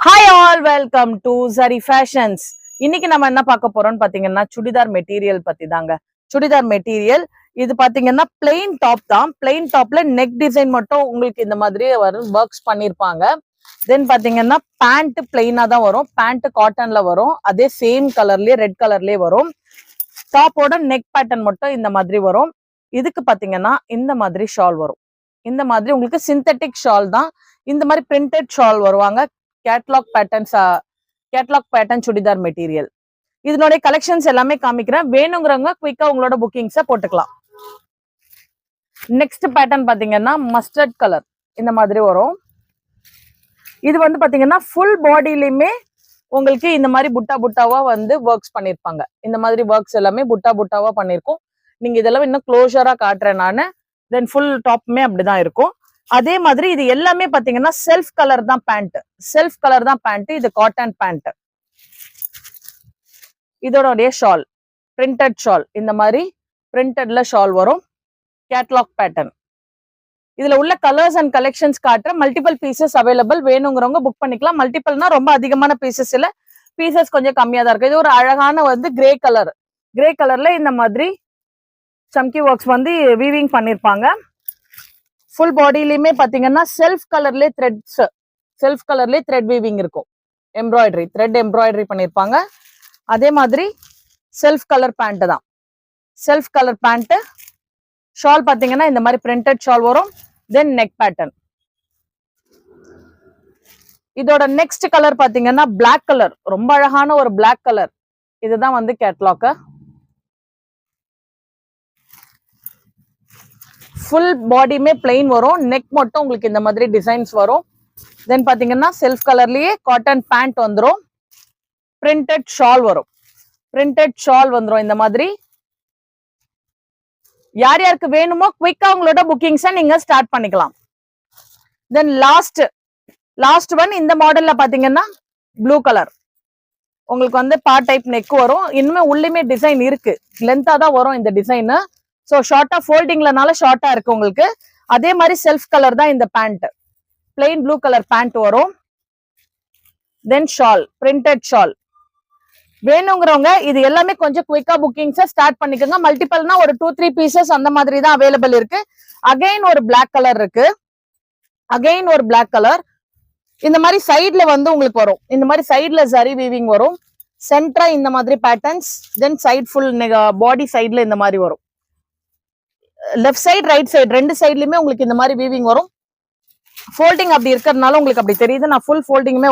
Hi all, welcome to சரி fashions. இன்னைக்கு நம்ம என்ன பார்க்க போறோம்னு பாத்தீங்கன்னா சுடிதார் மெட்டீரியல் பத்தி தாங்க. சுடிதார் மெட்டீரியல் இது பாத்தீங்கன்னா பிளெயின் டாப் தான். பிளெயின் டாப்ல நெக் டிசைன் மட்டும் உங்களுக்கு இந்த மாதிரி வரும், ஒர்க்ஸ் பண்ணிருப்பாங்க. தென் பாத்தீங்கன்னா பேண்ட் பிளெயினா தான் வரும். பேண்ட் காட்டன்ல வரும். அதே சேம் கலர்லயே ரெட் கலர்லயே வரும். டாப்போட நெக் பேட்டர்ன் மட்டும் இந்த மாதிரி வரும். இதுக்கு பாத்தீங்கன்னா இந்த மாதிரி ஷால் வரும். இந்த மாதிரி உங்களுக்கு சிந்தட்டிக் ஷால் தான். இந்த மாதிரி பிரிண்டட் ஷால் வருவாங்க. Catalogue pattern churidar material. இதனுடைய கலெக்ஷன்ஸ் எல்லாமே காமிக்கிறேன். வேணுங்கிறவங்க குயிக்கா உங்களோட புக்கிங்ஸை போட்டுக்கலாம். நெக்ஸ்ட் பேட்டர்ன் பாத்தீங்கன்னா மஸ்டர்ட் கலர் இந்த மாதிரி வரும். இது வந்து பாத்தீங்கன்னா ஃபுல் பாடியிலுமே உங்களுக்கு இந்த மாதிரி புட்டா புட்டாவா வந்து ஒர்க்ஸ் பண்ணிருப்பாங்க. இந்த மாதிரி ஒர்க்ஸ் எல்லாமே புட்டா புட்டாவா பண்ணிருக்கோம். நீங்க இதெல்லாம் இன்னும் க்ளோஷரா காட்டுறேன் நானு. தென் ஃபுல் டாப்புமே அப்படிதான் இருக்கும். அதே மாதிரி இது எல்லாமே பாத்தீங்கன்னா செல்ஃப் கலர் தான் பேண்ட். இது காட்டன் பேண்ட். இதோட ஷால் பிரிண்டட் ஷால், இந்த மாதிரி பிரிண்டட்ல ஷால் வரும். Catalogue pattern. இதுல உள்ள கலர்ஸ் அண்ட் கலெக்ஷன்ஸ் காட்டுற மல்டிபிள் பீசஸ் அவைலபிள். வேணுங்கிறவங்க புக் பண்ணிக்கலாம். மல்டிபிள்னா ரொம்ப அதிகமான பீசஸ் இல்ல, பீசஸ் கொஞ்சம் கம்மியா தான் இருக்கு. இது ஒரு அழகான வந்து கிரே கலர்ல இந்த மாதிரி சம்கி ஒர்க்ஸ் வந்து வீவிங் பண்ணிருப்பாங்க. ஃபுல் பாடியிலுமே பாத்தீங்கன்னா செல்ஃப் கலர்ல த்ரெட் வீவிங் இருக்கும். த்ரெட் எம்ப்ராய்டரி பண்ணிருப்பாங்க. அதே மாதிரி செல்ஃப் கலர் பேண்ட் தான். Self colour pant. ஷால் பாத்தீங்கன்னா இந்த மாதிரி பிரிண்டட் ஷால் வரும். Then neck pattern. இதோட நெக்ஸ்ட் கலர் பாத்தீங்கன்னா பிளாக் கலர். ரொம்ப அழகான ஒரு பிளாக் கலர். இதுதான் வந்து கேட்லாக். ஃபுல் பாடியுமே பிளெயின் வரும். நெக் மட்டும் உங்களுக்கு இந்த மாதிரி டிசைன்ஸ் வரும். தென் பாத்தீங்கன்னா செல்ஃப் கலர்லயே காட்டன் பேண்ட் வந்துடும். பிரிண்டட் ஷால் வரும். இந்த மாதிரி. யார் யாருக்கு வேணுமோ குயிக்கா உங்களோட புக்கிங்ஸை நீங்க ஸ்டார்ட் பண்ணிக்கலாம். தென் லாஸ்ட் ஒன் இந்த மாடல்ல பாத்தீங்கன்னா ப்ளூ கலர். உங்களுக்கு வந்து பார்ட் டைப் நெக் வரும். இன்னுமே உள்ளுமே டிசைன் இருக்கு. லென்த்தா தான் வரும் இந்த டிசைன். ஸோ ஷார்ட்டா ஃபோல்டிங்லனால ஷார்ட்டா இருக்கு உங்களுக்கு. அதே மாதிரி செல்ஃப் கலர் தான் இந்த pant. Plain blue colour pant வரும். Then shawl, printed shawl. வேணுங்கிறவங்க இது எல்லாமே கொஞ்சம் குயிக்கா புக்கிங்ஸை ஸ்டார்ட் பண்ணிக்கோங்க. மல்டிபிள்னா ஒரு 2-3 பீசஸ் அந்த மாதிரி தான் அவைலபிள் இருக்கு. அகைன் ஒரு பிளாக் கலர். இந்த மாதிரி சைட்ல வந்து உங்களுக்கு வரும். இந்த மாதிரி சைட்ல சரி வீவிங் வரும். சென்டரா இந்த மாதிரி பேட்டர்ன்ஸ். தென் சைட் ஃபுல் பாடி சைட்ல இந்த மாதிரி வரும். லெஃப்ட் சைடு ரைட் சைடு ரெண்டு சைட்லயுமே உங்களுக்கு இந்த மாதிரி வீவிங் வரும். ஃபோல்டிங் அப்படி இருக்கிறதுனால உங்களுக்கு அப்படி தெரியுது. நான் ஃபுல் ஃபோல்டிங்குமே